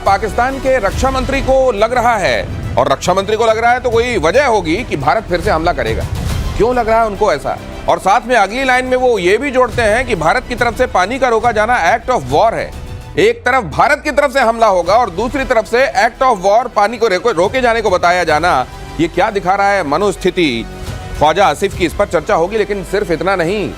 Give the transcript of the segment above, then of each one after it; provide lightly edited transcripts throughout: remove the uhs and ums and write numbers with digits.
पाकिस्तान के रक्षा मंत्री को लग रहा है, और रक्षा मंत्री को लग रहा है तो कोई वजह होगी कि भारत फिर से हमला करेगा। क्यों लग रहा है उनको ऐसा? और साथ में अगली लाइन में वो ये भी जोड़ते हैं कि भारत की तरफ से पानी का रोका जाना एक्ट ऑफ वॉर है। एक तरफ भारत की तरफ से हमला होगा और दूसरी तरफ से एक्ट ऑफ वॉर, पानी को रोके जाने को बताया जाना। ये क्या दिखा रहा है मनोस्थिति ख्वाजा आसिफ की? इस पर चर्चा होगी, लेकिन सिर्फ इतना नहीं,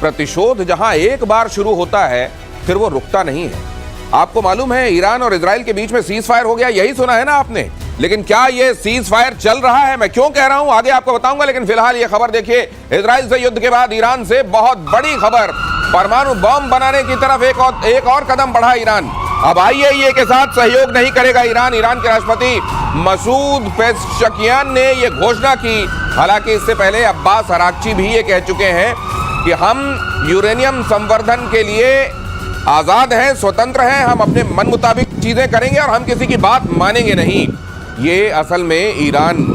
प्रतिशोध जहां एक बार शुरू होता है फिर वो रुकता नहीं है। आपको मालूम है ईरान और इजराइल के बीच में सीज फायर हो गया, यही सुना है ना आपने? लेकिन क्या ये सीज फायर चल रहा है? मैं क्यों कह रहा हूं आगे आपको बताऊंगा, लेकिन फिलहाल ये खबर देखिए। इजराइल से युद्ध के बाद ईरान से बहुत बड़ी खबर, परमाणु बम बनाने की तरफ एक और कदम बढ़ा ईरान। अब IAEA के साथ सहयोग नहीं करेगा ईरान। ईरान के राष्ट्रपति मसूद पेज़ेश्कियान ने यह घोषणा की। हालांकि इससे पहले अब्बास अराक्ची भी ये कह चुके हैं कि हम यूरेनियम संवर्धन के लिए आजाद हैं, स्वतंत्र हैं, हम अपने मन मुताबिक चीजें करेंगे और हम किसी की बात मानेंगे नहीं। ये असल में ईरान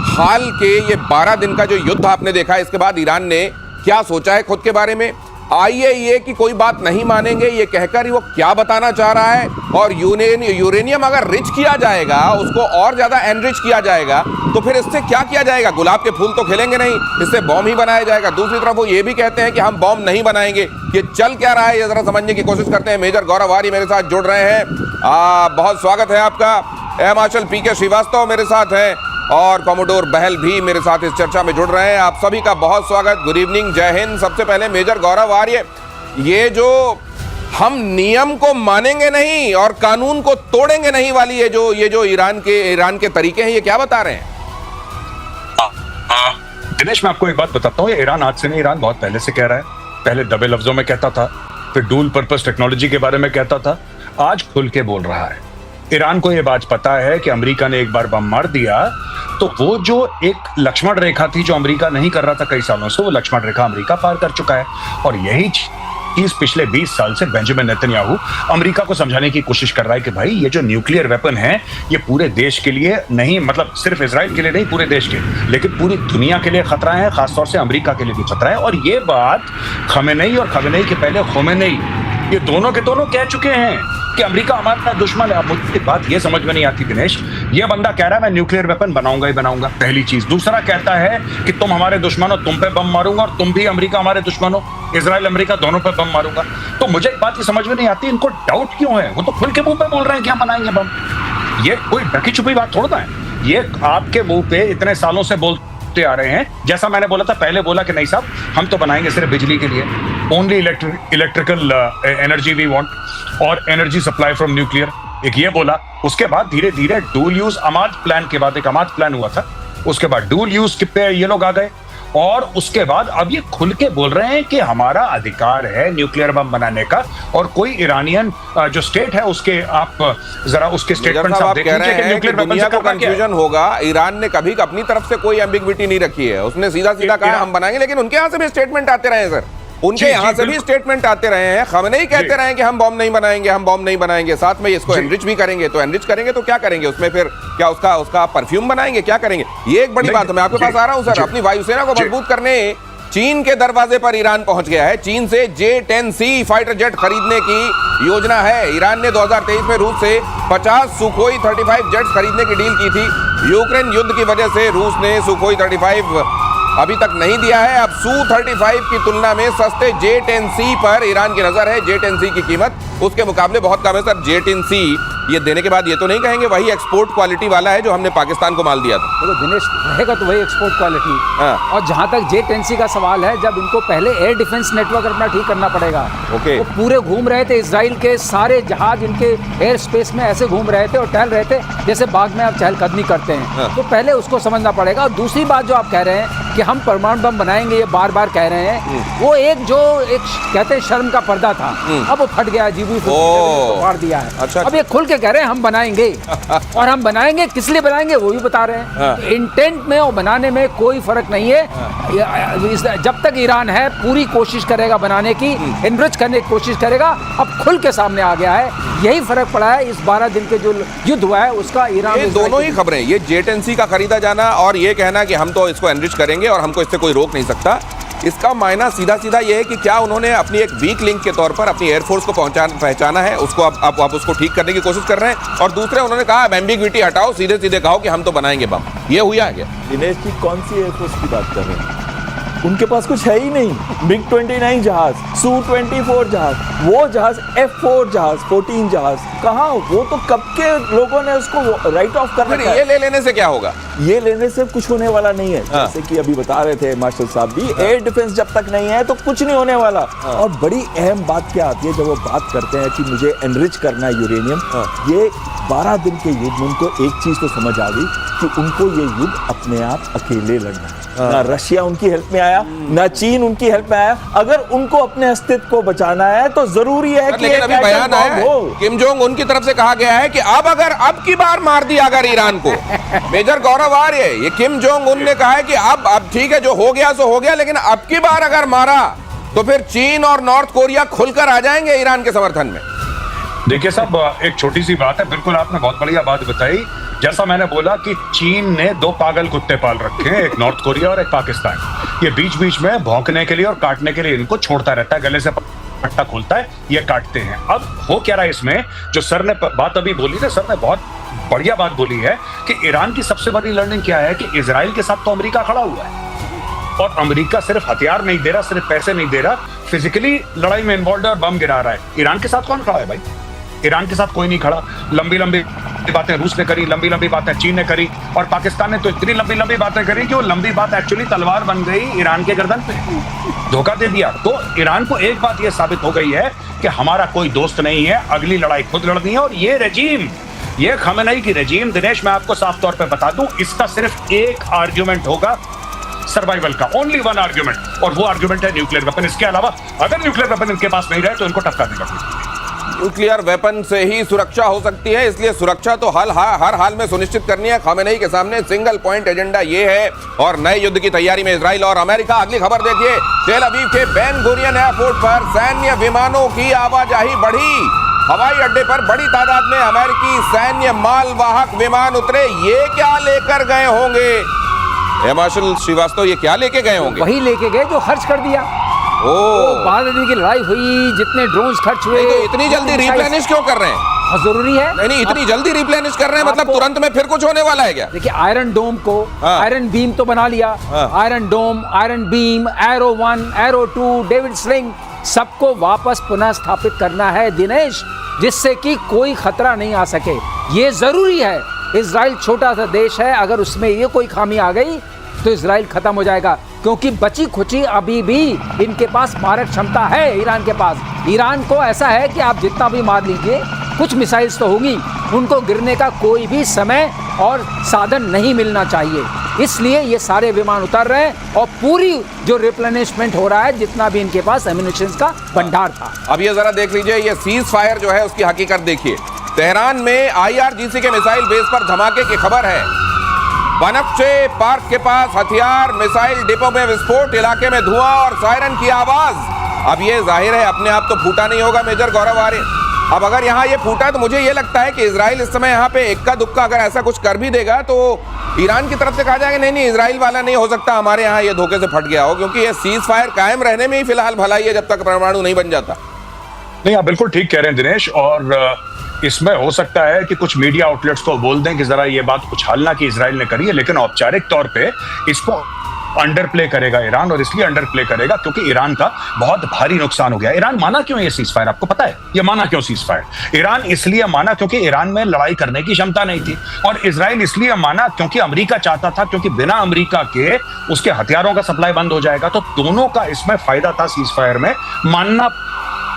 हाल के ये 12 दिन का जो युद्ध आपने देखा, इसके बाद ईरान ने क्या सोचा है खुद के बारे में? IAEA की कोई बात नहीं मानेंगे ये कहकर वो क्या बताना चाह रहा है? और यूरेनियम अगर रिच किया जाएगा, उसको और ज्यादा एनरिच किया जाएगा, तो फिर इससे क्या किया जाएगा? गुलाब के फूल तो खिलेंगे नहीं, इससे बॉम्ब ही बनाया जाएगा। दूसरी तरफ वो ये भी कहते हैं कि हम बॉम्ब नहीं बनाएंगे। ये चल क्या रहा है ये जरा समझने की कोशिश करते हैं। मेजर गौरव आर्य मेरे साथ जुड़ रहे हैं, बहुत स्वागत है आपका। एयर मार्शल PK श्रीवास्तव मेरे साथ हैं और कॉमोडोर बहल भी मेरे साथ इस चर्चा में जुड़ रहे हैं। आप सभी का बहुत स्वागत, गुड इवनिंग, जय हिंद। सबसे पहले मेजर गौरव आर्य, ये जो हम नियम को मानेंगे नहीं और कानून को तोड़ेंगे नहीं वाली ये जो ईरान के तरीके हैं, ये क्या बता रहे हैं? दिनेश, मैं आपको एक बात बताता हूँ, ये ईरान आज से नहीं, ईरान बहुत पहले से कह रहा है। पहले दबे लफ्जों में कहता था, फिर डुअल पर्पस टेक्नोलॉजी के बारे में कहता था, आज खुल के बोल रहा है। ईरान को यह बात पता है कि अमेरिका ने एक बार बम मार दिया तो वो जो एक लक्ष्मण रेखा थी जो अमेरिका नहीं कर रहा था कई सालों से, वो लक्ष्मण रेखा अमेरिका पार कर चुका है। और यही चीज पिछले 20 साल से बेंजामिन नेतन्याहू अमेरिका को समझाने की कोशिश कर रहा है कि भाई ये जो न्यूक्लियर वेपन है ये पूरे देश के लिए नहीं, मतलब सिर्फ इजराइल के लिए नहीं, पूरे देश के, लेकिन पूरी दुनिया के लिए खतरा है, खासतौर से अमेरिका के लिए भी खतरा है। और ये बात खमेनेई और खमेनेई के पहले खोमेनेई, ये दोनों के दोनों कह चुके हैं कि अमेरिका हमारा दुश्मन है। अब मुझे बात ये समझ में नहीं आती दिनेश, ये बंदा कह रहा है मैं न्यूक्लियर वेपन बनाऊंगा ही बनाऊंगा, पहली चीज। दूसरा कहता है कि तुम हमारे दुश्मन हो, तुम पे बम मारूंगा, और तुम भी अमेरिका हमारे दुश्मन हो, इजराइल अमेरिका दोनों पे बम मारूंगा। तो मुझे एक बात ये समझ में नहीं आती, इनको डाउट क्यों है? वो तो खुल के मुंह पे बोल रहे हैं कि हम बनाएंगे बम। ये कोई ढकी छुपी बात थोड़ा है, ये आपके मुंह पे इतने सालों से बोलते आ रहे हैं। जैसा मैंने बोला था, पहले बोला कि नहीं साहब हम तो बनाएंगे सिर्फ बिजली के लिए, only electrical energy we want, और एनर्जी सप्लाई फ्रॉम न्यूक्लियर, एक ये बोला। उसके बाद धीरे धीरे डुअल यूज अमाद प्लान के बाद, एक अमाद प्लान हुआ था, उसके बाद डुअल यूज पे ये लोग आ गए, और उसके बाद अब ये खुल के बोल रहे हैं कि हमारा अधिकार है न्यूक्लियर बम बनाने का। और कोई ईरानियन जो स्टेट है उसके, आप जरा उसके स्टेटमेंट आप देख लीजिए कि न्यूक्लियर दुनिया को कंफ्यूजन होगा। ईरान ने कभी अपनी तरफ से कोई एम्बिग्विटी नहीं रखी है, उसने सीधा सीधा कहा हम बनाएंगे, लेकिन उनके यहाँ से भी स्टेटमेंट आते रहे सर, उनके यहाँ से भी स्टेटमेंट आते रहे हैं। खमेनेई कहते रहे हैं कि हम बॉम्ब नहीं बनाएंगे, हम बॉम्ब नहीं बनाएंगे, साथ में इसको एनरिच भी करेंगे। तो एनरिच करेंगे तो क्या करेंगे उसमें? फिर क्या उसका परफ्यूम बनाएंगे? क्या करेंगे? ये एक बड़ी बात है। मैं आपके पास आ रहा हूं सर। अपनी वायुसेना को मजबूत करने चीन के दरवाजे पर ईरान पहुंच गया है। चीन से J-10C फाइटर जेट खरीदने की योजना है। ईरान ने 2023 में रूस से 50 सुखोई 35 जेट्स खरीदने की डील की थी। यूक्रेन युद्ध की वजह से रूस ने सुखोई 35 अभी तक नहीं दिया है। अब Su-35 की तुलना में सस्ते J-10C पर ईरान की नजर है। J-10C की कीमत उसके मुकाबले बहुत कम है सर। J-10C ये देने के बाद ये तो नहीं कहेंगे वही एक्सपोर्ट क्वालिटी वाला है जो हमने पाकिस्तान को माल दिया था। देखो दिनेश, रहेगा तो वही एक्सपोर्ट क्वालिटी। और जहां तक J-10C का सवाल है, जब इनको पहले एयर डिफेंस नेटवर्क अपना ठीक करना पड़ेगा। ओके। वो पूरे घूम रहे थे, इजराइल के सारे जहाज इनके एयर स्पेस में ऐसे घूम रहे थे और टहल रहे थे जैसे बाग में आप चहलकदमी करते हैं। तो पहले उसको समझना पड़ेगा। और दूसरी बात जो आप कह रहे हैं कि हम परमाणु बम बनाएंगे, ये बार बार कह रहे हैं, वो एक कहते हैं शर्म का पर्दा था, अब वो फट गया, जीबू फाड़ दिया है। अच्छा। अब ये खुल के कह रहे हैं हम बनाएंगे, और हम बनाएंगे, किस लिए बनाएंगे वो भी बता रहे हैं। इंटेंट में और बनाने में कोई फर्क नहीं है। जब तक ईरान है पूरी कोशिश करेगा बनाने की, एनरिच करने की कोशिश करेगा। अब खुल के सामने आ गया है, यही फर्क पड़ा है इस 12 दिन के जो युद्ध हुआ है उसका। ईरान ये दोनों ही खबरें, ये J-10C का खरीदा जाना और ये कहना कि हम तो इसको एनरिच करेंगे और हमको इससे कोई रोक नहीं सकता, इसका मायना सीधा सीधा ये है कि क्या उन्होंने अपनी एक वीक लिंक के तौर पर अपनी एयरफोर्स को पहचाना है, उसको आप उसको ठीक करने की कोशिश कर रहे हैं, और दूसरे उन्होंने कहा अब एम्बिग्विटी हटाओ, सीधे सीधे कहो कि हम तो बनाएंगे बम। ये हुआ है क्या? दिनेश जी, कौन सी एयरफोर्स की बात कर रहे हैं? उनके पास कुछ है ही नहीं। मिग 29 जहाज, Su-24 जहाज, वो जहाज F4 जहाज, 14 जहाज, कहाँ? वो तो कब के लोगों ने उसको राइट ऑफ कर रखा है। ये ले लेने से क्या होगा? ये लेने से कुछ होने वाला नहीं है। हाँ। जैसे कि अभी बता रहे थे मार्शल साहब भी, एयर डिफेंस जब तक नहीं है तो कुछ नहीं होने वाला। और बड़ी अहम बात क्या आती है जब वो बात करते हैं कि मुझे एनरिच करना है यूरेनियम, ये 12 दिन के युद्ध में उनको एक चीज तो समझ आ गई कि उनको ये युद्ध अपने आप अकेले लड़ना है। ना रशिया उनकी हेल्प में आया, ना चीन उनकी हेल्प में आया। अगर उनको अपने अस्तित्व को बचाना है तो जरूरी है कि लेकिन अभी बयान आया है, किम जोंग उन की तरफ से कहा गया है कि अब की बार मार दिया अगर ईरान को। मेजर गौरव आर्य, ये किम जोंग उन ने कहा है कि अब ठीक है, जो हो गया सो हो गया, लेकिन अब की बार अगर मारा तो फिर चीन और नॉर्थ कोरिया खुलकर आ जाएंगे ईरान के समर्थन में। देखिए साहब, एक छोटी सी बात है, बिल्कुल आपने बहुत बढ़िया बात बताई। जैसा मैंने बोला कि चीन ने 2 पागल कुत्ते पाल रखे हैं, एक नॉर्थ कोरिया और एक पाकिस्तान। ये बीच बीच में भौंकने के लिए और काटने के लिए इनको छोड़ता रहता है, गले से पट्टा खोलता है, ये काटते हैं। अब हो क्या रहा है इसमें, जो सर ने बात अभी बोली ना, सर ने बहुत बढ़िया बात बोली है कि ईरान की सबसे बड़ी लर्निंग क्या है कि इजराइल के साथ तो अमेरिका खड़ा हुआ है, और अमेरिका सिर्फ हथियार नहीं दे रहा, सिर्फ पैसे नहीं दे रहा, फिजिकली लड़ाई में इन्वॉल्व है और बम गिरा रहा है। ईरान के साथ कौन खड़ा है भाई? ईरान के साथ कोई नहीं खड़ा। लंबी लंबी बातें रूस ने करी, लंबी लंबी बातें चीन ने करी, और पाकिस्तान ने तो इतनी लंबी लंबी बातें करी कि वो लंबी बात एक्चुअली तलवार बन गई ईरान के गर्दन पे, धोखा दे दिया। तो ईरान को एक बात ये साबित हो गई है कि हमारा कोई दोस्त नहीं है, अगली लड़ाई खुद लड़नी है। और ये रजीम, ये खमेनेई की रजीम, दिनेश मैं आपको साफ तौर पे बता दूं, इसका सिर्फ एक आर्ग्यूमेंट होगा सर्वाइवल का, ओनली वन आर्ग्यूमेंट, और वो आर्ग्यूमेंट है न्यूक्लियर वेपन। इसके अलावा अगर न्यूक्लियर वेपन इनके पास नहीं रहे तो इनको टक्कर देगा। न्यूक्लियर वेपन से ही सुरक्षा हो सकती है, इसलिए सुरक्षा तो हर हाल में सुनिश्चित करनी है। खमेनेई के सामने सिंगल पॉइंट एजेंडा ये है, और नए युद्ध की तैयारी में इजराइल और अमेरिका। अगली खबर देखिए, टेल अवीव के बेन गुरियन एयरपोर्ट पर सैन्य विमानों की आवाजाही बढ़ी। हवाई अड्डे पर बड़ी तादाद में अमेरिकी सैन्य मालवाहक विमान उतरे। ये क्या लेकर गए होंगे मार्शल श्रीवास्तव, ये क्या लेके गए होंगे? वही लेके गए जो खर्च कर दिया। तो 12 दिन की लड़ाई हुई, जितने ड्रोन्स खर्च हुए, तो इतनी जल्दी रिप्लेनिश क्यों कर रहे हैं? जरूरी है। नहीं, इतनी जल्दी रिप्लेनिश कर रहे हैं, मतलब तुरंत में फिर कुछ होने वाला है क्या? देखिए, आयरन डोम को आयरन बीम तो बना लिया, iron dome, iron beam, arrow 1, arrow 2, David sling, सबको वापस पुनः स्थापित करना है दिनेश, जिससे कि कोई खतरा नहीं आ सके। ये जरूरी है। इजराइल छोटा सा देश है, अगर उसमें ये कोई खामी आ गई तो इजराइल खत्म हो जाएगा, क्योंकि बची खुची अभी भी इनके पास मारक क्षमता है। ईरान के पास, ईरान को ऐसा है कि आप जितना भी मार लीजिए, कुछ मिसाइल्स तो होंगी, उनको गिरने का कोई भी समय और साधन नहीं मिलना चाहिए। इसलिए ये सारे विमान उतर रहे हैं, और पूरी जो रिप्लेनिशमेंट हो रहा है, जितना भी इनके पास एम्युनिशंस का भंडार था। अब ये जरा देख लीजिए, ये सीज फायर जो है उसकी हकीकत देखिए। तेहरान में IRGC के मिसाइल बेस पर धमाके की खबर है। बनफ्शे पार्क के पास हथियार मिसाइल डिपो में विस्फोट, इलाके में धुआं और सायरन की आवाज। अब ये जाहिर है अपने आप तो फूटा नहीं होगा मेजर गौरव आर्य। अब अगर यहाँ ये फूटा तो मुझे ये लगता है कि इजराइल इस समय यहाँ पे इक्का दुक्का अगर ऐसा कुछ कर भी देगा तो ईरान की तरफ से कहा जाएगा नहीं इजराइल वाला नहीं हो सकता, हमारे यहाँ ये धोखे से फट गया हो, क्योंकि ये सीज फायर कायम रहने में ही फिलहाल भलाई है जब तक परमाणु नहीं बन जाता। नहीं, आप बिल्कुल ठीक कह रहे हैं दिनेश, और इसमें हो सकता है कि कुछ मीडिया आउटलेट्स को बोल दें कि जरा ये बात उछालना कि इजराइल ने करी है, लेकिन औपचारिक तौर पे इसको अंडर प्ले करेगा ईरान, और इसलिए अंडर प्ले करेगा क्योंकि ईरान का बहुत भारी नुकसान हो गया। ईरान माना क्यों ये सीज फायर, आपको पता है ये माना क्यों सीज फायर? ईरान इसलिए माना क्योंकि ईरान में लड़ाई करने की क्षमता नहीं थी, और इजराइल इसलिए माना क्योंकि अमेरिका चाहता था, क्योंकि बिना अमेरिका के उसके हथियारों का सप्लाई बंद हो जाएगा। तो दोनों का इसमें फायदा था सीज फायर में, मानना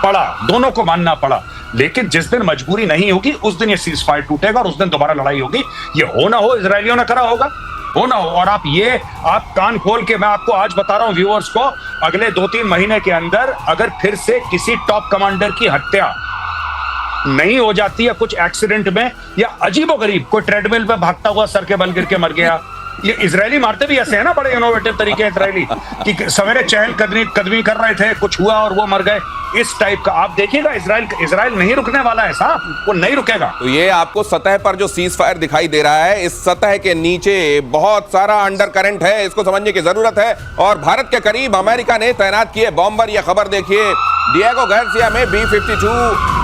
पड़ा, दोनों को मानना पड़ा। लेकिन जिस दिन मजबूरी नहीं होगी उस दिन ये सीज फायर टूटेगा और उस दिन दोबारा लड़ाई होगी। ये हो ना हो इजरायलियों ने करा होगा, हो ना हो। और आप कान खोल के मैं आपको आज बता रहा हूं व्यूअर्स को, अगले 2-3 महीने के अंदर अगर फिर से किसी टॉप कमांडर की हत्या नहीं हो जाती है कुछ एक्सीडेंट में, या अजीबोगरीब कोई ट्रेडमिल पे भागता हुआ सर के बल गिर के मर गया, ये इजरायली मारते भी ऐसे है ना, बड़े इनोवेटिव तरीके इजरायली कि सवेरे चहल कदमी कर रहे थे, कुछ हुआ और वो मर गए, इस टाइप का। आप देखिएगा इजराइल नहीं रुकने वाला है साहब, वो नहीं रुकेगा। तो ये आपको सतह पर जो सीज फायर दिखाई दे रहा है, इस सतह के नीचे बहुत सारा अंडर करंट है, इसको समझने की जरूरत है। और भारत के करीब अमेरिका ने तैनात किए बॉम्बर। यह खबर देखिए, डिएगो गार्सिया में B-52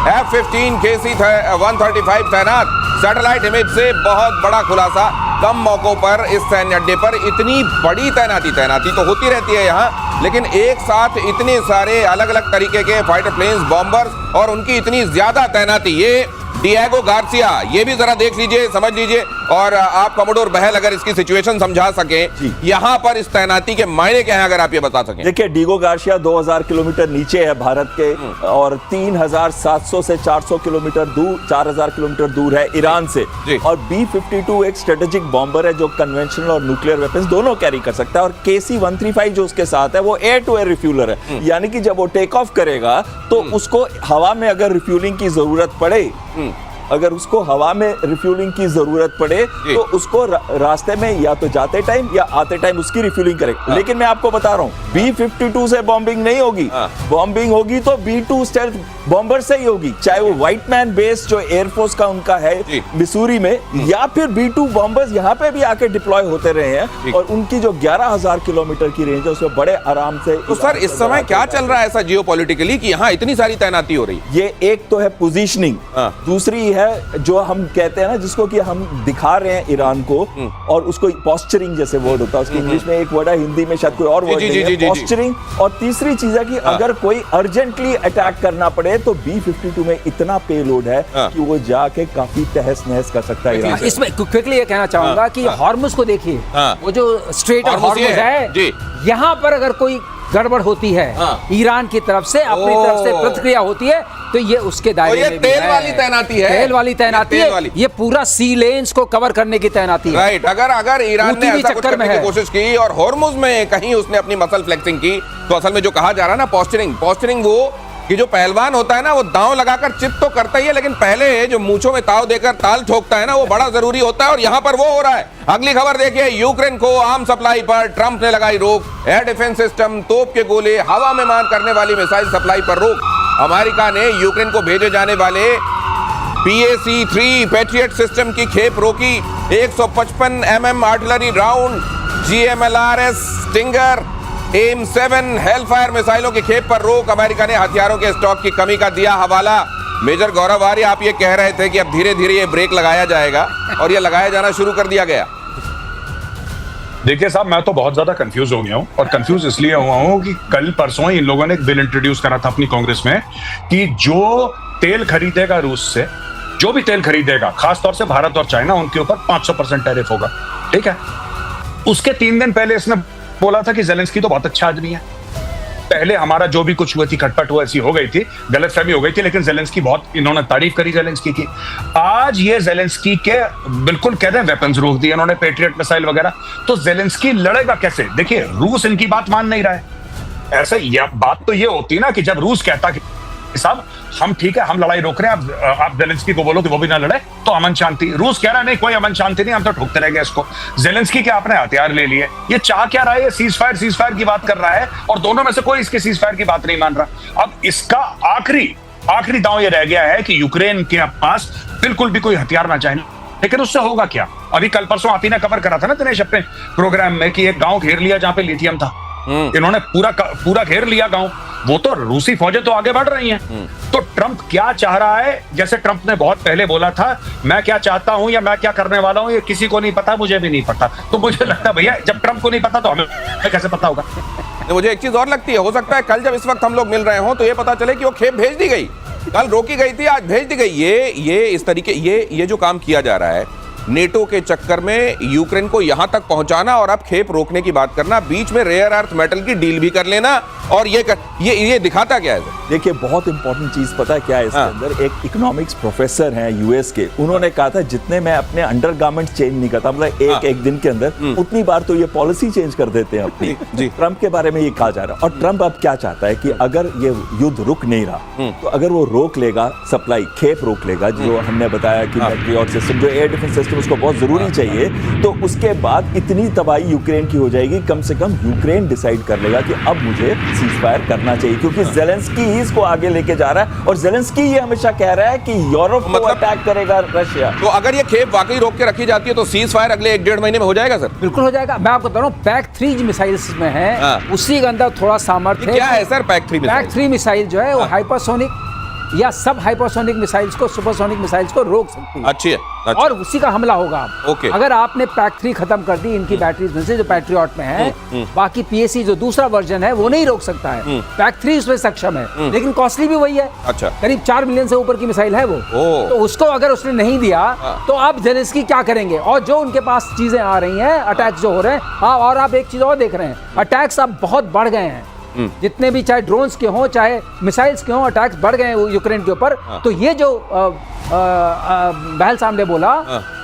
F-15 KC-135 तैनात। सैटेलाइट इमेज से बहुत बड़ा खुलासा। कम मौकों पर इस सैन्य अड्डे पर इतनी बड़ी तैनाती तो होती रहती है यहाँ, लेकिन एक साथ इतने सारे अलग अलग तरीके के फाइटर प्लेन्स, बॉम्बर्स और उनकी इतनी ज्यादा तैनाती, ये डिएगो गार्सिया, ये भी जरा देख लीजिए, समझ लीजिए। और आप कमोडोर बहल अगर इसकी सिचुएशन समझा सकें, यहाँ पर इस तैनाती के मायने क्या हैं, अगर आप ये बता सकें। देखिए, डिएगो गार्सिया 2000 किलोमीटर नीचे है भारत के, और 3700 से 400 किलोमीटर दूर, 4000 किलोमीटर दूर है ईरान से। और B-52 एक स्ट्रेटेजिक बॉम्बर है जो कन्वेंशनल और न्यूक्लियर वेपन्स दोनों कैरी कर सकता है। और KC-135 जो उसके साथ है वो एयर टू एयर रिफ्यूलर है, यानी कि जब वो टेक ऑफ करेगा तो उसको हवा में अगर रिफ्यूलिंग की जरूरत पड़े, अगर उसको हवा में रिफ्यूलिंग की जरूरत पड़े तो उसको रास्ते में या तो जाते टाइम या आते टाइम उसकी रिफ्यूलिंग करेगा। लेकिन मैं आपको बता रहा हूँ, B-52 से बॉम्बिंग नहीं होगी। बॉम्बिंग होगी तो B-2 स्टेल्थ बॉम्बर से ही होगी, चाहे वो व्हाइट मैन बेस जो एयरफोर्स का उनका है मिसूरी में, या फिर B-2 बॉम्बर्स यहाँ पे भी आके डिप्लॉय होते रहे हैं। और उनकी जो 11,000 किलोमीटर की रेंज है उसमें बड़े आराम से। तो सर, इस समय क्या चल रहा है ऐसा जियोपॉलिटिकली कि यहाँ इतनी सारी तैनाती हो रही है? ये एक तो है पोजीशनिंग, दूसरी है जो हम कहते हैं ना, जिसको कि हम दिखा रहे हैं ईरान को, और उसको पोस्चरिंग जैसे वर्ड होता है, उसकी इंग्लिश में एक वर्ड है, हिंदी में शायद कोई और वर्ड है, पोस्चरिंग। और तीसरी चीज है कि अगर कोई अर्जेंटली अटैक करना पड़े तो B-52 में इतना पेलोड है कि वो जाके काफी तहस नहस कर सकता है। इसमें क्विकली ये कहना चाहूंगा कि हॉर्मुज को देखिए, वो जो स्ट्रेट ऑफ हॉर्मुज है, यहाँ पर अगर कोई गड़बड़ होती है ईरान की तरफ से, अपनी तरफ से प्रतिक्रिया होती है, तो ये उसके दायरे में तेल वाली तैनाती है, तेल वाली तैनाती है, ये पूरा सी लेन्स को कवर करने की तैनाती है। राइट। अगर ईरान ने ऐसा कुछ करने की कोशिश की और हॉर्मुज में कहीं उसने अपनी मसल फ्लेक्सिंग की, तो असल में जो कहा जा रहा है ना पोस्चरिंग वो कि जो पहलवान होता है ना, वो दांव लगाकर चित तो करता ही है, लेकिन पहले जो मूंछों में ताव देकर ताल ठोकता है ना, वो बड़ा जरूरी होता है। और यहाँ पर वो हो रहा है। अगली खबर देखिए, यूक्रेन को आर्म सप्लाई पर ट्रंप ने लगाई रोक। एयर डिफेंस सिस्टम, तोप के गोले, हवा में मार करने वाली मिसाइल सप्लाई पर रोक। अमेरिका ने यूक्रेन को भेजे जाने वाले PAC-3 पैट्रियट सिस्टम की खेप रोकी। 155 mm artillery round, GMLRS stinger, AIM-7 Hellfire मिसाइलों की खेप पर रोक। अमेरिका ने हथियारों के स्टॉक की कमी का दिया हवाला। मेजर गौरव आर्य, आप ये कह रहे थे कि अब धीरे धीरे ये ब्रेक लगाया जाएगा, और ये लगाया जाना शुरू कर दिया गया। देखिए साहब, मैं तो बहुत ज्यादा कंफ्यूज हो गया हूँ, और कंफ्यूज इसलिए हुआ हूँ कि कल परसों इन लोगों ने एक बिल इंट्रोड्यूस करा था अपनी कांग्रेस में कि जो तेल खरीदेगा रूस से, जो भी तेल खरीदेगा, खासतौर से भारत और चाइना, उनके ऊपर 500% टैरिफ होगा। ठीक है। उसके 3 दिन पहले इसने बोला था कि ज़ेलेंस्की तो बहुत अच्छा आदमी है। पहले हमारा जो भी कुछ हुआ थी, खटपट हुआ, ऐसी हो गई थी, गलतफहमी हो गई थी, लेकिन ज़ेलेंस्की बहुत, इन्होंने तारीफ करी ज़ेलेंस्की की। आज ये ज़ेलेंस्की के बिल्कुल कहते हैं वेपन्स रोक दिए इन्होंने, पेट्रियट मिसाइल वगैरह। तो ज़ेलेंस्की लड़ेगा कैसे? देखिए, रूस इनकी बात मान नहीं रहा है। ऐसे बात तो ये होती ना कि जब रूस कहता कि साहब हम ठीक है, हम लड़ाई रोक रहे हैं, आप ज़ेलेंस्की को बोलो कि वो भी ना लड़े, तो अमन शांति। रूस कह रहा है नहीं, कोई अमन शांति नहीं, हम तो ठोकते रहेंगे इसको। ज़ेलेंस्की के आपने हथियार ले लिए, ये चाह क्या रहा है? ये सीज फायर की बात कर रहा है, और दोनों में से कोई इसके सीज फायर की बात नहीं मान रहा। अब इसका आखिरी दांव ये रह गया है कि यूक्रेन के पास बिल्कुल भी कोई हथियार ना चाहिए। लेकिन उससे होगा क्या? अभी कल परसों आप ही ने कवर करा था ना दिनेश अपने प्रोग्राम में कि एक गांव घेर लिया जहां पे लिथियम था। इन्होंने पूरा घेर लिया गांव। वो तो रूसी फौजें तो आगे बढ़ रही हैं। तो ट्रंप क्या चाह रहा है? जैसे ट्रंप ने बहुत पहले बोला था, मैं क्या चाहता हूं या मैं क्या करने वाला हूं ये किसी को नहीं पता, मुझे भी नहीं पता। तो मुझे लगता है भैया, जब ट्रंप को नहीं पता तो हमें कैसे पता होगा? तो मुझे एक चीज और लगती है, हो सकता है कल जब इस वक्त हम लोग मिल रहे हो तो ये पता चले कि वो खेप भेज दी गई, कल रोकी गई थी, आज भेज दी गई। ये इस तरीके ये जो काम किया जा रहा है नेटो के चक्कर में, यूक्रेन को यहां तक पहुंचाना और अब खेप रोकने की बात करना, बीच में रेयर अर्थ मेटल की डील भी कर लेना, और ये दिखाता क्या है? देखिए, बहुत इंपॉर्टेंट चीज पता है क्या है इसके अंदर? एक इकोनॉमिक्स प्रोफेसर हैं यूएस के, उन्होंने कहा था जितने मैं अपने अंडरगारमेंट चेंज नहीं करता, मतलब एक दिन के अंदर, उतनी बार तो ये पॉलिसी चेंज कर देते हैं अपनी। ट्रंप के बारे में ये कहा जा रहा है। और ट्रंप अब क्या चाहता है कि अगर ये युद्ध रुक नहीं रहा, तो अगर वो रोक लेगा सप्लाई, खेप रोक लेगा, जो हमने बताया कि पैट्रियट सिस्टम, जो एयर डिफेंस सिस्टम सिस्टम उसको बहुत जरूरी चाहिए, तो उसके बाद इतनी तबाही यूक्रेन की हो जाएगी, कम से कम यूक्रेन डिसाइड कर लेगा कि अब मुझे सीज फायर करना चाहिए, क्योंकि जेलेंस्की ही इसको आगे लेके जा रहा है और जेलेंस्की ये हमेशा कह रहा है कि यूरोप को अटैक करेगा रशिया। तो अगर ये खेप वाकई रोक के रखी जाती है तो सीज फायर अगले 1-1.5 महीने में हो जाएगा सर? बिल्कुल हो जाएगा। मैं आपको बता रहा हूँ PAC-3 मिसाइल्स में है, हाँ। उसी के अंदर थोड़ा सामर्थ्य ये क्या है sir PAC-3 missile? PAC-3 missile जो है वो हाइपरसोनिक या सब हाइपरसोनिक मिसाइल्स को, सुपरसोनिक मिसाइल्स को रोक सकती है। अच्छी है, अच्छा। और उसी का हमला होगा अब। ओके। अगर आपने PAC-3 खत्म कर दी इनकी बैटरीज में से जो पैट्रियट में है, बाकी PAC जो दूसरा वर्जन है वो नहीं रोक सकता है। PAC-3 इसमें सक्षम है, लेकिन कॉस्टली भी वही है। अच्छा। करीब 4 मिलियन से ऊपर की मिसाइल है वो। ओ। तो उसको अगर उसने नहीं दिया तो अब जेलेंस्की क्या करेंगे? और जो उनके पास चीजें आ रही हैं, अटैक्स जो हो रहे हैं, हाँ, और आप एक चीज और देख रहे हैं, अटैक्स अब बहुत बढ़ गए हैं। जितने भी चाहे ड्रोन्स के हों चाहे मिसाइल्स के हों, अटैक्स बढ़ गए हैं यूक्रेन के ऊपर। तो ये जो बहल साहब ने बोला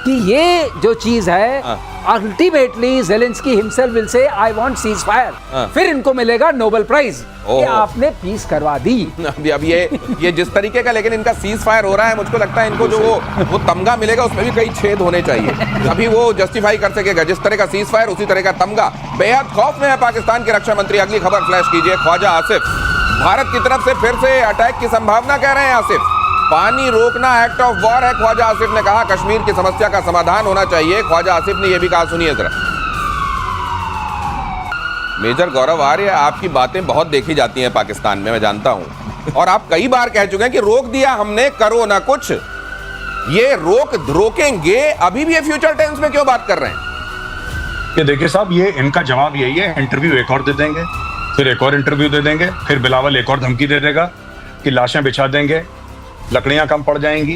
कि ये जो चीज है, ultimately Zelensky himself will say I want cease fire, फिर इनको मिलेगा नोबेल प्राइज कि आपने पीस करवा दी। अब ये जिस तरीके का लेकिन इनका सीज फायर हो रहा है, मुझको लगता है इनको जो वो तमगा मिलेगा उसमें भी कई छेद होने चाहिए, अभी वो जस्टिफाई कर सकेगा। जिस तरह का सीज फायर उसी तरह का तमगा। बेहद खौफ में है पाकिस्तान के रक्षा मंत्री। अगली खबर फ्लैश कीजिए। ख्वाजा आसिफ, भारत की तरफ से फिर से अटैक की संभावना कह रहे हैं आसिफ। पानी रोकना एक्ट ऑफ वॉर है, ख्वाजा आसिफ ने कहा। कश्मीर की समस्या का समाधान होना चाहिए, ख्वाजा आसिफ ने यह भी कहा। सुनिए जरा। मेजर गौरव आर्य, आपकी बातें बहुत देखी जाती हैं पाकिस्तान में, मैं जानता हूं, और आप कई बार कह चुके हैं कि रोक दिया हमने, करो ना कुछ। ये रोकेंगे, अभी भी ये फ्यूचर टेंस में क्यों बात कर रहे हैं? ये देखिए साहब, ये इनका जवाब यही है, इंटरव्यू एक और दे देंगे, फिर एक और इंटरव्यू दे देंगे, फिर बिलावल एक और धमकी दे देगा कि लाशें बिछा देंगे, लकड़ियां कम पड़ जाएंगी।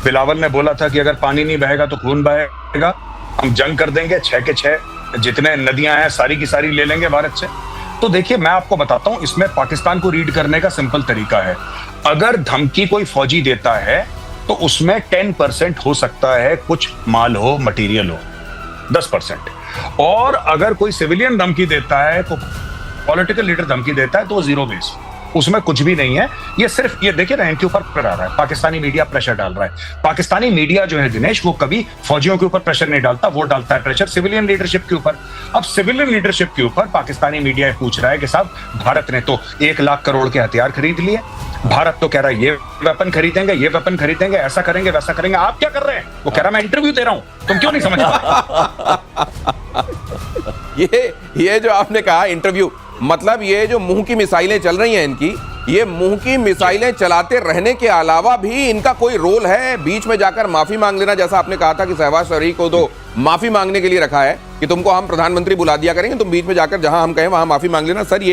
बिलावल ने बोला था कि अगर पानी नहीं बहेगा तो खून बहेगा, हम जंग कर देंगे, 6 के 6 जितने नदियां हैं सारी की सारी ले लेंगे भारत से। तो देखिए, मैं आपको बताता हूं, इसमें पाकिस्तान को रीड करने का सिंपल तरीका है। अगर धमकी कोई फौजी देता है तो उसमें 10% हो सकता है कुछ माल हो, मटेरियल हो, 10%। और अगर कोई सिविलियन धमकी देता है, तो पॉलिटिकल लीडर धमकी देता है, तो वो जीरो बेस, उसमें कुछ भी नहीं है। ये सिर्फ ये देखिए ना, इनके ऊपर प्रेशर आ रहा है, पाकिस्तानी मीडिया प्रेशर डाल रहा है। पाकिस्तानी मीडिया जो है दिनेश, वो कभी फौजियों के ऊपर प्रेशर नहीं डालता, वो डालता है प्रेशर सिविलियन लीडरशिप के ऊपर। अब सिविलियन लीडरशिप के ऊपर पाकिस्तानी मीडिया पूछ रहा है कि साहब, भारत ने तो 1 लाख करोड़ के हथियार खरीद लिए, भारत तो कह रहा है ये वेपन खरीदेंगे, ये वेपन खरीदेंगे, ऐसा करेंगे, वैसा करेंगे, आप क्या कर रहे हैं? वो कह रहा है मैं इंटरव्यू दे रहा हूं, तुम क्यों नहीं समझ रहे? ये जो आपने कहा इंटरव्यू, मतलब ये जो मुंह की मिसाइलें चल रही हैं इनकी, ये मुंह की मिसाइलें चलाते रहने के अलावा भी इनका कोई रोल है? बीच में जाकर माफी मांग लेना, जैसा आपने कहा था कि शहबाज शरीफ को तो माफी मांगने के लिए रखा है कि तुमको हम प्रधानमंत्री बुला दिया करेंगे, तुम बीच में जाकर जहां हम कहें वहां माफी मांग लेना। सर,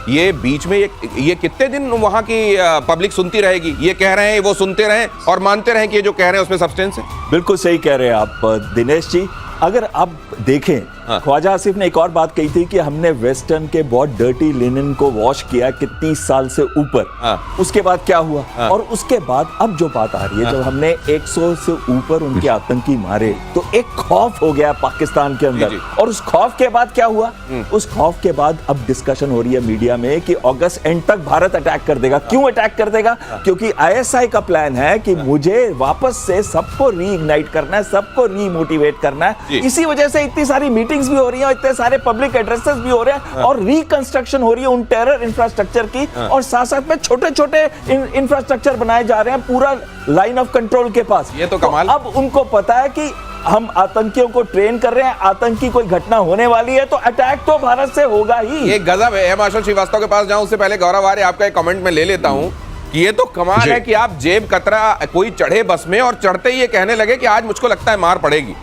ये बीच में ये कितने दिन वहां की पब्लिक सुनती रहेगी? ये कह रहे हैं, वो सुनते रहें और मानते रहें कि ये जो कह रहे हैं उसमें सब्सटेंस है? बिल्कुल सही कह रहे हैं आप दिनेश जी। अगर आप देखें, ख्वाजा आसिफ ने एक और बात कही थी कि हमने वेस्टर्न के बहुत डर्टी लिनन को वॉश किया कि 30 साल से ऊपर। उसके बाद क्या हुआ? और उसके बाद अब जो बात आ रही है, जब हमने 100 से ऊपर उनके आतंकी मारे, तो एक खौफ हो गया पाकिस्तान के अंदर। और उस खौफ के बाद क्या हुआ? उस खौफ के बाद अब डिस्कशन हो रही है मीडिया में कि अगस्त एंड तक भारत अटैक कर देगा। क्यों अटैक कर देगा? क्योंकि ISI का प्लान है कि मुझे वापस से सबको रीइग्नाइट करना है, सबको रीमोटिवेट करना है। इसी वजह से इतनी सारी मीटिंग्स भी हो रही हैं, इतने सारे पब्लिक एड्रेसेस भी हो रहे हैं, और रिकंस्ट्रक्शन हो रही है उन टेरर इंफ्रास्ट्रक्चर की, और साथ साथ में छोटे छोटे इंफ्रास्ट्रक्चर बनाए जा रहे हैं पूरा लाइन ऑफ कंट्रोल के पास। ये तो कमाल। अब उनको पता है कि हम आतंकियों को ट्रेन कर रहे हैं, आतंकी कोई घटना होने वाली है तो अटैक तो भारत से होगा ही। ये गजब है। मार्शल श्रीवास्तव के पास जाऊं उससे पहले गौरव आर्य, आपका एक कमेंट में ले लेता हूं कि ये तो कमाल है कि आप जेब कतरा कोई चढ़े बस में और चढ़ते ही ये कहने लगे कि आज मुझको लगता है मार पड़ेगी।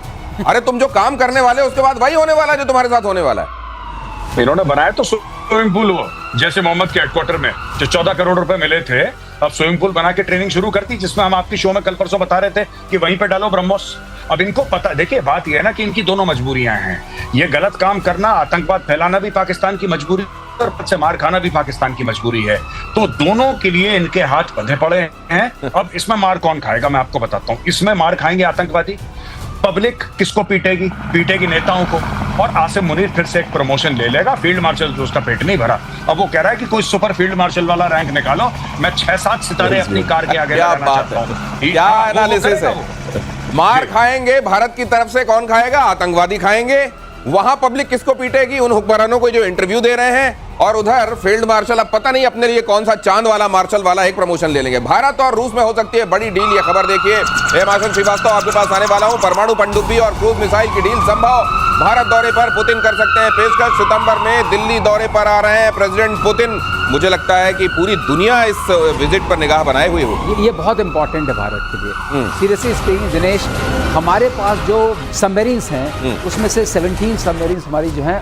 अरे तुम जो काम करने वाले उसके बाद वही होने वाला है जो तुम्हारे साथ होने वाला है। इन्होंने बनाया तो स्विमिंग पूल, वो जैसे मोहम्मद के हेडक्वार्टर में जो 14 करोड़ रुपए मिले थे, अब स्विमिंग पूल बना के ट्रेनिंग शुरू करती, जिसमें हम आपकी शो में कल परसों बता रहे थे कि वहीं पे डालो ब्रह्मोस। अब इनको पता, देखिए बात यह है ना कि इनकी दोनों मजबूरियां हैं। ये गलत काम करना, आतंकवाद फैलाना भी पाकिस्तान की मजबूरी, और से मार खाना भी पाकिस्तान की मजबूरी है। तो दोनों के लिए इनके हाथ बंधे पड़े हैं। अब इसमें मार कौन खाएगा? मैं आपको बताता हूं। इसमें मार खाएंगे आतंकवादी, पब्लिक किसको पीटेगी? पीटेगी नेताओं को। और आसिम मुनीर फिर से एक प्रमोशन ले लेगा, फील्ड मार्शल, जो उसका पेट नहीं भरा। अब वो कह रहा है कि कोई सुपर फील्ड मार्शल वाला रैंक निकालो, मैं 6-7 सितारे अपनी कार के आगे लगाना चाहता हूं। क्या एनालिसिस है, मार खाएंगे भारत की तरफ से, कौन खाएगा? आतंकवादी खाएंगे। वहां पब्लिक किसको पीटेगी? उन हुक्मरानों को जो इंटरव्यू दे रहे हैं। और उधर फील्ड मार्शल अब पता नहीं अपने लिए कौन सा चांद वाला मार्शल वाला एक प्रमोशन ले लेंगे। भारत और रूस में हो सकती है बड़ी डील, ये खबर देखिए। हेमाशंकर श्रीवास्तव आपके पास आने वाला हूं। परमाणु पनडुब्बी और क्रूज मिसाइल की डील संभव, भारत दौरे पर पुतिन कर सकते हैं पेशकश। सितंबर में दिल्ली दौरे पर आ रहे हैं प्रेसिडेंट पुतिन। मुझे लगता है कि पूरी दुनिया इस विजिट पर निगाह बनाए हुए होगी। ये बहुत इंपॉर्टेंट है भारत के लिए। सीरियसली स्पीकिंग दिनेश, हमारे पास जो सबमरीन्स हैं उसमें से 17 सबमरीन्स हमारी जो हैं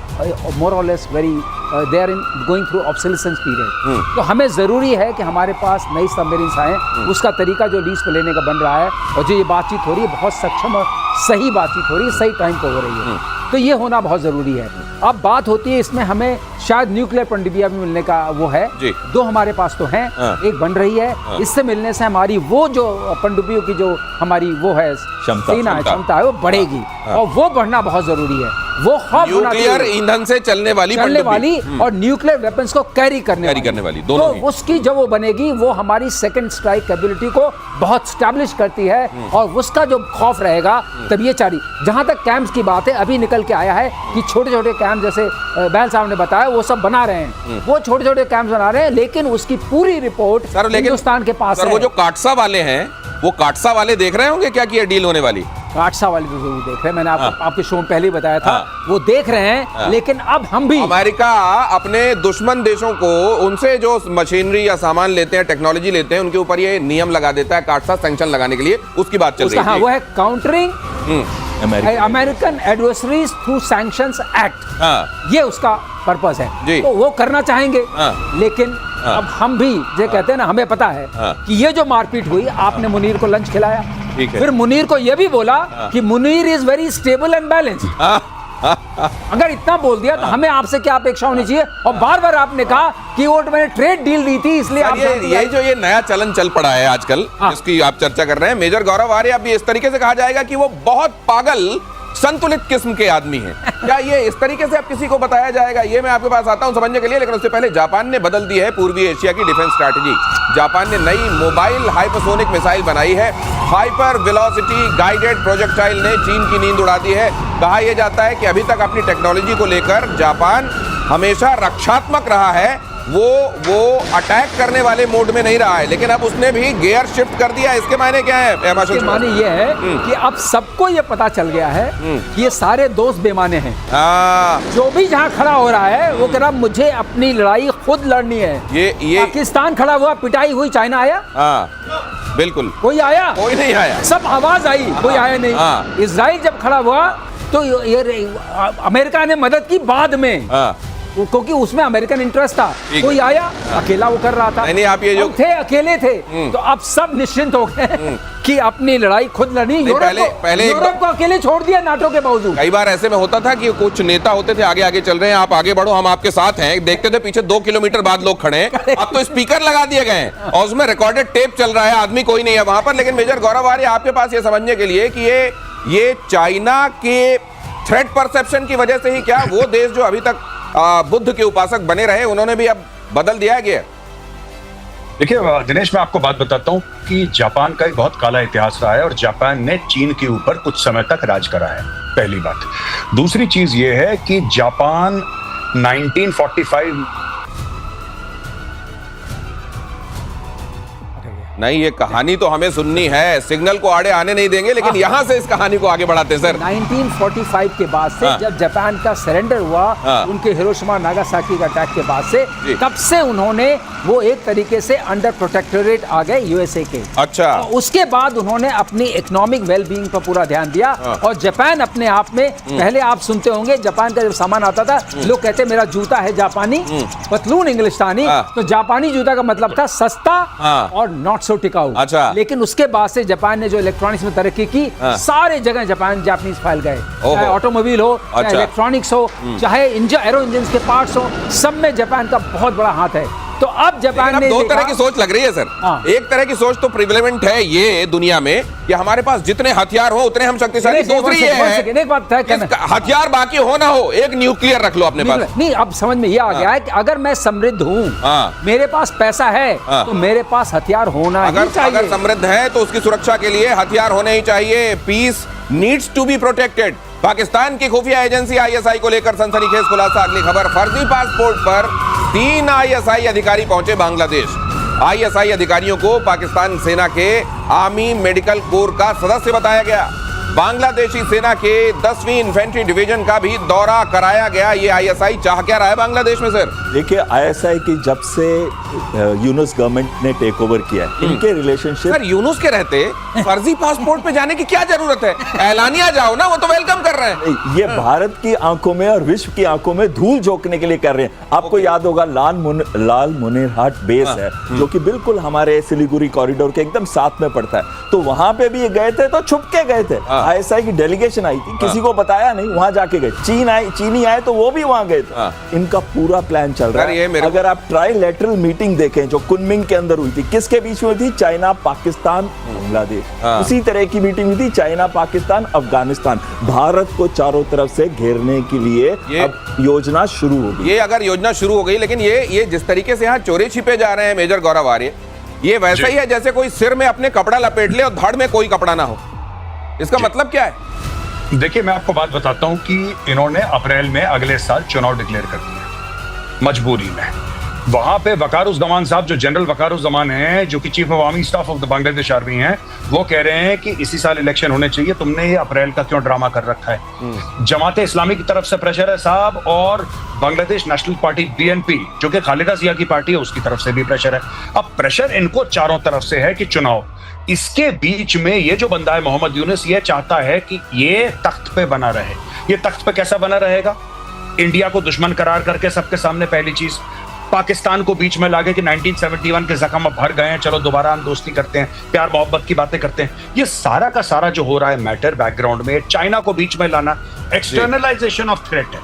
मोर और less very they are in going through obsolescence period. तो हमें ज़रूरी है कि हमारे पास नई सबमरीन्स आएँ। उसका तरीका जो लीज पे लेने का बन रहा है और जो ये बातचीत हो रही है बहुत सक्षम और सही बातचीत हो रही है, सही टाइम पर हो रही है। तो ये होना बहुत ज़रूरी है। अब बात होती है इसमें हमें शायद न्यूक्लियर पनडुब्बियां भी मिलने का वो है। दो हमारे पास तो हैं, एक बन रही है। इससे मिलने से हमारी वो जो पनडुब्बियों की जो हमारी वो है क्षमता है वो बढ़ेगी और वो बढ़ना बहुत ज़रूरी है। वो न्यूक्लियर ईंधन से चलने वाली और न्यूक्लियर वेपन्स को कैरी करने वाली दोनों। तो उसकी जब वो बनेगी वो हमारी सेकंड स्ट्राइक कैपेबिलिटी को बहुत स्टैब्लिश करती है और उसका जो खौफ रहेगा तब ये चारी। जहां तक कैंप्स की बात है, अभी निकल के आया है कि छोटे छोटे कैंप जैसे बैल साहब ने बताया वो सब बना रहे हैं। वो छोटे छोटे कैंप बना रहे हैं लेकिन उसकी पूरी रिपोर्ट हिंदुस्तान के पास है। वो जो काटसा वाले हैं वो काटसा वाले देख रहे होंगे क्या कि ये डील होने वाली? काटसा वाले तो जरूर देख रहे हैं। मैंने आपके शो में पहले ही बताया था। वो देख रहे हैं लेकिन अब हम भी, अमेरिका अपने दुश्मन देशों को उनसे जो मशीनरी या सामान लेते हैं, टेक्नोलॉजी लेते हैं, उनके ऊपर ये नियम लगा देता है काटसा सैंक्शन लगाने के लिए। उसकी बात चल रही है। वो है countering American adversaries through sanctions act. ये उसका पर्पस है। तो वो करना चाहेंगे लेकिन अब हम भी जो कहते हैं ना, हमें पता है कि ये जो मारपीट हुई, आपने मुनीर को लंच खिलाया, फिर मुनीर को ये भी बोला कि Munir is very stable and balance. अगर इतना बोल दिया तो हमें आपसे क्या अपेक्षा होनी चाहिए? और बार बार आपने कहा कि वो मैंने ट्रेड डील दी थी इसलिए आप ये जो ये नया चलन चल पड़ा है आजकल जिसकी आप चर्चा कर रहे हैं, मेजर गौरव आर्य, अब ये इस तरीके से कहा जाएगा कि वो बहुत पागल संतुलित किस्म के आदमी हैं। क्या ये इस तरीके से अब किसी को बताया जाएगा? ये मैं आपके पास आता हूं समझने के लिए, लेकिन उससे पहले जापान ने बदल दी है पूर्वी एशिया की डिफेंस स्ट्रैटेजी। जापान ने नई मोबाइल हाइपरसोनिक मिसाइल बनाई है। हाइपर वेलोसिटी गाइडेड प्रोजेक्टाइल ने चीन की नींद उड़ा दी है। कहा यह जाता है कि अभी तक अपनी टेक्नोलॉजी को लेकर जापान हमेशा रक्षात्मक रहा है, वो अटैक करने वाले मोड में नहीं रहा है, लेकिन अब उसने भी गियर शिफ्ट कर दिया। इसके मायने क्या है? इसके मायने ये है कि अब सबको ये पता चल गया है कि ये सारे दोस्त बेमाने हैं। जो भी जहाँ खड़ा हो रहा है वो कह रहा मुझे अपनी लड़ाई खुद लड़नी है। ये पाकिस्तान खड़ा हुआ, पिटाई हुई, चाइना आया? बिल्कुल कोई आया? कोई नहीं आया। सब आवाज आई, कोई आया नहीं। इजराइल जब खड़ा हुआ तो ये अमेरिका ने मदद की बाद में, क्योंकि उसमें अमेरिकन इंटरेस्ट था। कोई आया? अकेला वो कर रहा था। नहीं, आप ये जो थे अकेले थे। तो अब सब निश्चिंत हो गए कि अपनी लड़ाई खुद लड़नी। यूरोप को अकेले छोड़ दिया नाटो के बावजूद। कई बार ऐसे में होता था कि कुछ नेता होते थे आगे आगे चल रहे हैं, आप आगे बढ़ो, हम आपके साथ हैं। देखते थे पीछे 2 किलोमीटर बाद लोग खड़े हैं। अब तो स्पीकर लगा दिए गए हैं और उसमें रिकॉर्डेड टेप चल रहा है, आदमी कोई नहीं है वहां पर। लेकिन मेजर गौरव आर्य, आपके पास ये समझने के लिए कि ये चाइना के थ्रेट परसेप्शन की वजह से ही क्या वो देश जो अभी तक बुद्ध के उपासक बने रहे, उन्होंने भी अब बदल दिया गया? देखिए दिनेश, मैं आपको बात बताता हूं कि जापान का एक बहुत काला इतिहास रहा है और जापान ने चीन के ऊपर कुछ समय तक राज करा है, पहली बात। दूसरी चीज ये है कि जापान 1945 नहीं, ये कहानी तो हमें सुननी है, सिग्नल को आड़े आने नहीं देंगे, लेकिन यहां से इस कहानी को आगे बढ़ाते हैं सर। 1945 के बाद से जब जापान का सरेंडर हुआ, उनके हिरोशिमा नागासाकी का अटैक के बाद से, तब से उन्होंने वो एक तरीके से अंडर प्रोटेक्टोरेट आ गए यूएसए के। अच्छा। उसके बाद उन्होंने अपनी इकोनॉमिक वेलबींग पर पूरा ध्यान दिया और जापान अपने आप में, पहले आप सुनते होंगे जापान का जब सामान आता था लोग कहते मेरा जूता है जापानी, पतलून इंग्लिस्तानी, तो जापानी जूता का मतलब था सस्ता और नॉट सो टिकाऊ। अच्छा। लेकिन उसके बाद से जापान ने जो इलेक्ट्रॉनिक्स में तरक्की की, सारे जगह जापानीज फैल गए, चाहे ऑटोमोबाइल हो, चाहे इलेक्ट्रॉनिक्स हो, चाहे एरो इंजन के पार्ट्स हो, सब में जापान का बहुत बड़ा हाथ है। तो अब जापान लेकिन अब ने दो देखा- तरह की सोच लग रही है सर। हाँ। एक तरह की सोच तो प्रिविलेमेंट है ये दुनिया में कि हमारे पास जितने हथियार हो उतने हम शक्तिशाली। दूसरी ये है एक बात तय करना, कि हथियार बाकी हो ना हो, एक न्यूक्लियर रख लो अपने पास। नहीं, अब समझ में ये आ गया है कि अगर मैं समृद्ध हूँ, हाँ। मेरे पास पैसा है, हाँ। तो मेरे पास हथियार होना ही अगर चाहिए। समृद्ध है तो उसकी सुरक्षा के लिए हथियार होने ही चाहिए। Peace needs to be protected. Pakistan की खुफिया एजेंसी आईएसआई को लेकर सनसनीखेज खुलासा। अगली खबर, फर्जी पासपोर्ट पर 3 आईएसआई अधिकारी पहुंचे बांग्लादेश। आईएसआई अधिकारियों को पाकिस्तान सेना के आर्मी मेडिकल कोर का सदस्य बताया गया। बांग्लादेशी सेना के 10वीं इन्फेंट्री डिवीजन का भी दौरा कराया गया। ये आईएसआई चाह क्या रहा है बांग्लादेश में सर? देखिए, आईएसआई की जब से यूनुस गवर्नमेंट ने टेक ओवर किया है, इनके रिलेशनशिप। सर यूनुस के रहते फर्जी पासपोर्ट पे जाने की क्या जरूरत है? ऐलानिया जाओ ना, वो तो वेलकम कर रहे हैं। ये भारत की आंखों में और विश्व की आंखों में धूल झोंकने के लिए कर रहे हैं। आपको याद होगा लाल मुनीरहाट बेस है, जो कि बिल्कुल हमारे सिलीगुड़ी कॉरिडोर के एकदम साथ में पड़ता है। तो वहां पे भी ये गए थे, तो छुप के गए थे। आईएसआई की डेलीगेशन आई थी, किसी को बताया नहीं, वहां जाके गए। चीनी आए तो वो भी वहां गए थे। इनका पूरा प्लान चल रहा है। अगर आप ट्राइलेटरल मीटिंग देखें जो कुनमिंग के अंदर हुई थी, किसके बीच में हुई थी? चाइना, पाकिस्तान, बांग्लादेश। उसी तरह की मीटिंग हुई थी, चाइना, पाकिस्तान, अफगानिस्तान। भारत को चारों तरफ से घेरने के लिए अब योजना शुरू हो गई। ये अगर योजना शुरू हो गई, लेकिन ये जिस तरीके से यहाँ चोरी छिपे जा रहे हैं मेजर गौरव आर्य, ये वैसा ही है जैसे कोई सिर में अपने कपड़ा लपेट ले और धड़ में कोई कपड़ा ना हो। इसका मतलब क्या है? देखिए, मैं आपको बात बताता हूं कि इन्होंने अप्रैल में अगले साल चुनाव डिक्लेयर कर दिया मजबूरी में। वहां पे वकारुज़्ज़मान साहब, जो जनरल वकारुज़्ज़मान हैं, जो कि chief of army staff of the Bangladesh army हैं, वो कह रहे हैं कि इसी साल इलेक्शन होने चाहिए। तुमने ये अप्रैल का क्यों ड्रामा कर रखा है? जमाते इस्लामी की तरफ से प्रेशर है साहब, और बांग्लादेश नेशनल पार्टी बीएनपी, जो कि खालिदा जिया की पार्टी है, उसकी तरफ से भी प्रेशर है। अब प्रेशर इनको चारों तरफ से है कि चुनाव। इसके बीच में ये जो बंदा है मोहम्मद यूनुस, ये चाहता है कि ये तख्त पे बना रहे। ये तख्त पे कैसा बना रहेगा? इंडिया को दुश्मन करार करके सबके सामने, पहली चीज पाकिस्तान को बीच में लाके कि 1971 के जख्म अब भर गए हैं, चलो दोबारा हम दोस्ती करते हैं, प्यार मोहब्बत की बातें करते हैं। ये सारा का सारा जो हो रहा है मैटर बैकग्राउंड में, चाइना को बीच में लाना, एक्सटर्नलाइजेशन ऑफ थ्रेट है।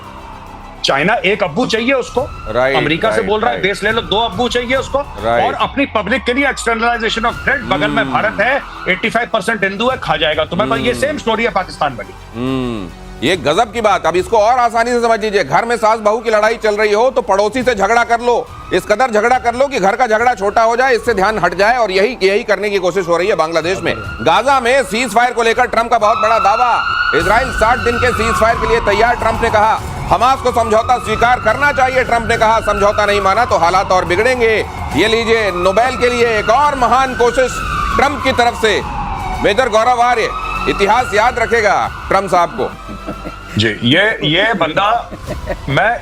चाइना एक अब्बू चाहिए उसको, अमेरिका से बोल रहा है बेस ले लो, 2 अब्बू चाहिए उसको, और अपनी पब्लिक के लिए एक्सटर्नलाइजेशन ऑफ थ्रेट। बगल में भारत है, 85% हिंदू है, खा जाएगा तुम्हें। ये सेम स्टोरी है पाकिस्तान वाली। ये गजब की बात। अब इसको और आसानी से समझ लीजिए। घर में सास बहू की लड़ाई चल रही हो तो पड़ोसी से झगड़ा कर लो, इस कदर झगड़ा कर लो कि घर का झगड़ा छोटा हो जाए, इससे ध्यान हट जाए। और यही करने की कोशिश हो रही है बांग्लादेश में। गाजा में सीज फायर को लेकर ट्रंप का बहुत बड़ा दावा। इजराइल 60 दिन के सीज फायर के लिए तैयार, ट्रंप ने कहा। हमास को समझौता स्वीकार करना चाहिए, ट्रंप ने कहा। समझौता नहीं माना तो हालात और बिगड़ेंगे। ये लीजिए, नोबेल के लिए एक और महान कोशिश ट्रंप की तरफ से। मेजर गौरव आर्य, इतिहास याद रखेगा ट्रंप साहब को। जी, ये बंदा, मैं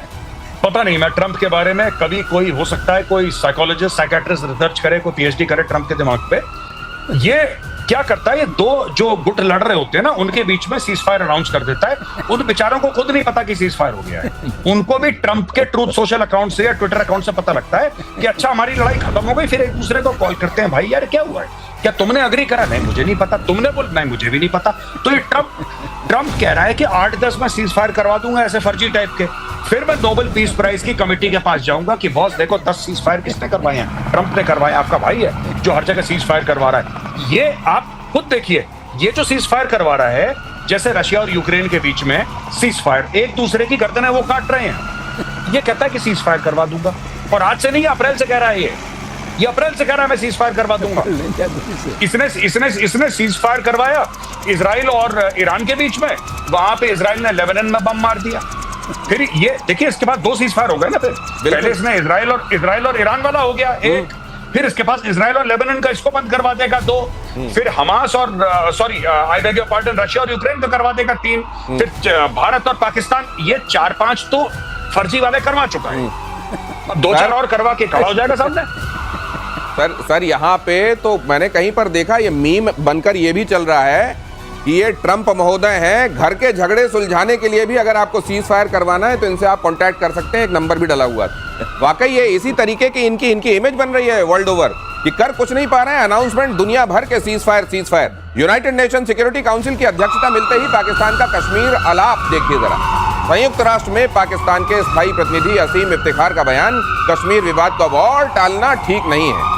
पता नहीं, मैं ट्रंप के बारे में कभी, कोई हो सकता है कोई साइकोलॉजिस्ट, साइकियाट्रिस्ट रिसर्च करे, कोई पीएचडी करे ट्रंप के दिमाग पे। ये क्या करता है, ये 2 जो गुट लड़ रहे होते हैं ना, उनके बीच में सीज फायर अनाउंस कर देता है। उन बेचारों को खुद नहीं पता कि सीज फायर हो गया है। उनको भी ट्रंप के ट्रूथ सोशल अकाउंट से या ट्विटर अकाउंट से पता लगता है कि अच्छा हमारी लड़ाई खत्म हो गई। फिर एक दूसरे को कॉल करते हैं, भाई यार क्या हुआ है, क्या तुमने अग्री करा? नहीं मुझे नहीं पता। तुमने बोल? नहीं मुझे भी नहीं पता। तो ये ट्रंप कह रहा है कि 8-10 में सीज फायर करवा दूंगा, ऐसे फर्जी टाइप के। फिर मैं नोबेल पीस प्राइज की कमेटी के पास जाऊंगा कि बॉस देखो 10 सीज फायर किसने करवाए हैं? ट्रंप ने करवाया, आपका भाई है जो हर जगह सीज फायर करवा रहा है। ये आप खुद देखिए, ये जो सीज फायर करवा रहा है, जैसे रशिया और यूक्रेन के बीच में सीज फायर, एक दूसरे की गर्दनें वो काट रहे हैं। ये कहता है कि सीज फायर करवा दूंगा, और आज से नहीं, अप्रैल से कह रहा है। ये अप्रैल से कह रहा है मैं सीज फायर करवा दूंगा। इसने सीज फायर करवाया इजराइल और ईरान के बीच में। वहां पे इजराइल ने लेबनान में बम मार दिया। फिर ये देखिए, इसके बाद 2 सीज फायर हो गए ना। फिर पहले इसने इजराइल और ईरान वाला हो गया एक, फिर इसके पास इजराइल और लेबनान का इसको बंद करवा देगा 2, फिर हमास और I beg your pardon, Russia और यूक्रेन का करवा देगा 3, फिर भारत और पाकिस्तान, ये 4-5 तो फर्जी वाले करवा चुका है। 2-4 और करवा के खड़ा हो जाएगा सामने। सर यहाँ पे तो मैंने कहीं पर देखा, ये मीम बनकर ये भी चल रहा है कि ये ट्रंप महोदय हैं, घर के झगड़े सुलझाने के लिए भी अगर आपको सीज फायर करवाना है तो इनसे आप कांटेक्ट कर सकते हैं। एक नंबर भी डला हुआ है। वाकई ये इसी तरीके की इनकी इमेज बन रही है वर्ल्ड ओवर कि कर कुछ नहीं पा रहे हैं। अनाउंसमेंट दुनिया भर के cease fire. United nation security council की अध्यक्षता मिलते ही पाकिस्तान का कश्मीर अलाप देखिए जरा। संयुक्त राष्ट्र में पाकिस्तान के स्थायी प्रतिनिधि असीम इफ्तिखार का बयान, कश्मीर विवाद को अब और टालना ठीक नहीं है।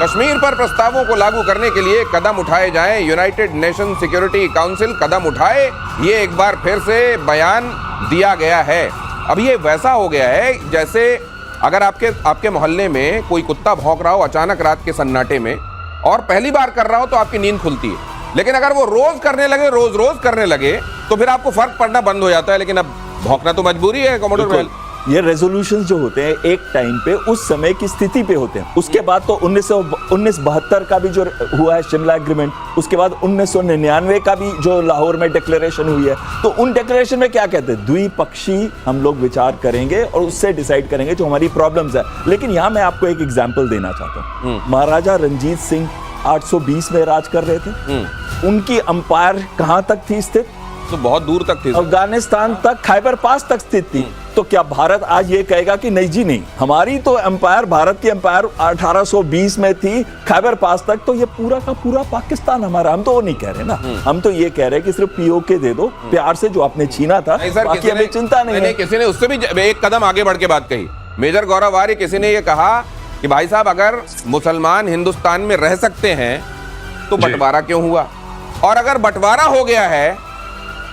कश्मीर पर प्रस्तावों को लागू करने के लिए कदम उठाए जाएं, यूनाइटेड नेशन सिक्योरिटी काउंसिल कदम उठाए, ये एक बार फिर से बयान दिया गया है। अब ये वैसा हो गया है जैसे अगर आपके मोहल्ले में कोई कुत्ता भौंक रहा हो अचानक रात के सन्नाटे में और पहली बार कर रहा हो तो आपकी नींद खुलती है, लेकिन अगर वो रोज करने लगे, रोज करने लगे, तो फिर आपको फर्क पड़ना बंद हो जाता है। लेकिन अब भौंकना तो मजबूरी है कमोडोर बैल। ये रेजोल्यूशंस जो होते हैं एक टाइम पे उस समय की स्थिति पे होते हैं। उसके बाद तो 1972 का भी जो हुआ है शिमला एग्रीमेंट, उसके बाद 1999 का भी जो लाहौर में डिक्लेरेशन हुई है, तो उन डिक्लेरेशन में क्या कहते हैं, द्विपक्षीय हम लोग विचार करेंगे और उससे डिसाइड करेंगे जो हमारी प्रॉब्लम्स है। लेकिन यहाँ मैं आपको एक एग्जाम्पल देना चाहता हूँ। महाराजा रंजीत सिंह 820 में राज कर रहे थे, उनकी अंपायर कहाँ तक थी स्थित, तो बहुत दूर तक थी, अफगानिस्तान तक, खैबर पास तक स्थित थी। तो क्या भारत आज ये कहेगा कि नहीं जी नहीं, हमारी तो एम्पायर, भारत की एम्पायर 1820 में थी खैबर पास तक, तो ये पूरा का पूरा पाकिस्तान हमारा। हम तो वो नहीं कह रहे ना, हम तो ये कह रहे हैं कि सिर्फ पीओके दे दो प्यार से जो आपने छीना था, बाकी हमें चिंता नहीं है। किसी ने उससे भी एक कदम आगे बढ़ के बात कही, मेजर गौरव आर्य, किसी ने ये कहा कि भाई साहब अगर मुसलमान हिंदुस्तान में रह सकते हैं तो बंटवारा क्यों हुआ, और अगर बंटवारा हो गया है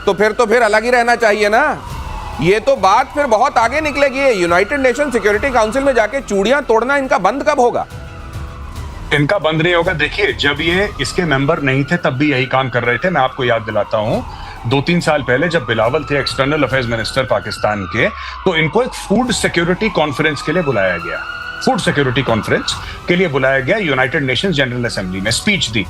तो फिर अलग ही रहना चाहिए ना। ये तो बात फिर बहुत आगे निकलेगी। यूनाइटेड नेशन सिक्योरिटी काउंसिल में जाके चूड़ियां तोड़ना इनका बंद कब होगा? इनका बंद नहीं होगा। देखिए, जब ये इसके मेंबर नहीं थे तब भी यही काम कर रहे थे। मैं आपको याद दिलाता हूं, 2-3 साल पहले जब बिलावल थे एक्सटर्नल अफेयर्स मिनिस्टर पाकिस्तान के, तो इनको एक फूड सिक्योरिटी कॉन्फ्रेंस के लिए बुलाया गया। फूड सिक्योरिटी कॉन्फ्रेंस के लिए बुलाया गया, यूनाइटेड नेशंस जनरल असेंबली में स्पीच दी।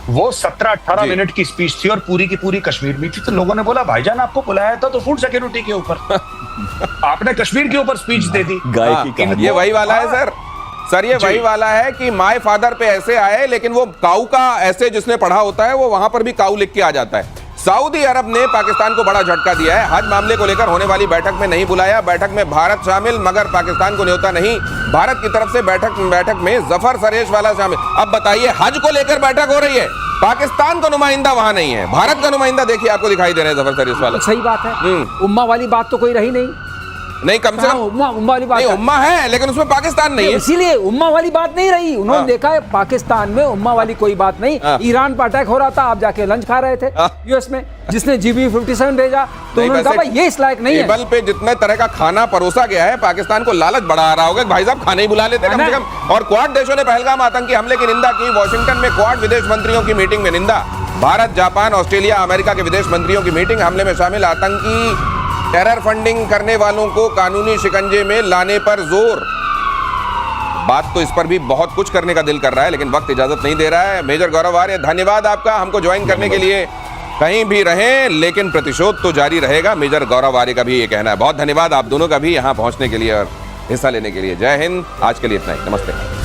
वो 17-18 मिनट की स्पीच थी और पूरी की पूरी कश्मीर में थी। तो लोगों ने बोला भाईजान आपको बुलाया था तो फूड सिक्योरिटी के ऊपर आपने कश्मीर के ऊपर स्पीच दे दी। गाय की कहानी। ये वही वाला है सर ये वही वाला है कि माय फादर पे ऐसे आए, लेकिन वो काऊ का ऐसे जिसने पढ़ा होता है वो वहां पर भी काऊ लिख के आ जाता है। सऊदी अरब ने पाकिस्तान को बड़ा झटका दिया है। हज मामले को लेकर होने वाली बैठक में नहीं बुलाया, बैठक में भारत शामिल मगर पाकिस्तान को न्योता नहीं। भारत की तरफ से बैठक में जफर सरेश वाला शामिल। अब बताइए, हज को लेकर बैठक हो रही है, पाकिस्तान का नुमाइंदा वहां नहीं है, भारत का नुमाइंदा देखिए आपको दिखाई दे रहा है जफर सरेश वाला। सही बात है, उम्मा वाली बात तो कोई रही नहीं, कम से कम उम्मा वाली बात नहीं, उम्मा है लेकिन उसमें पाकिस्तान नहीं है, इसीलिए उम्मा वाली बात नहीं रही। उन्होंने देखा है पाकिस्तान में उम्मा वाली कोई बात नहीं। ईरान पर अटैक हो रहा था, आप जाके लंच खा रहे थे यूएस में, जिसने GBU-57 भेजा, तो उन्होंने कहा भाई ये इस लायक नहीं है। टेबल पे जितने तरह का खाना परोसा गया है, पाकिस्तान को लालच बढ़ा रहा होगा, भाई साहब खाने ही बुला लेते कम से कम। और क्वाड देशों ने पहलगाम आतंकी हमले की निंदा की। वॉशिंगटन में क्वाड विदेश मंत्रियों की मीटिंग में निंदा। भारत, जापान, ऑस्ट्रेलिया, अमेरिका के विदेश मंत्रियों की मीटिंग। हमले में शामिल आतंकी टेरर फंडिंग करने वालों को कानूनी शिकंजे में लाने पर जोर। बात तो इस पर भी बहुत कुछ करने का दिल कर रहा है, लेकिन वक्त इजाजत नहीं दे रहा है। मेजर गौरव आर्य, धन्यवाद आपका हमको ज्वाइन करने के लिए। कहीं भी रहें लेकिन प्रतिशोध तो जारी रहेगा, मेजर गौरव आर्य का भी ये कहना है। बहुत धन्यवाद आप दोनों का भी यहाँ पहुँचने के लिए और हिस्सा लेने के लिए। जय हिंद। आज के लिए इतना ही, नमस्ते।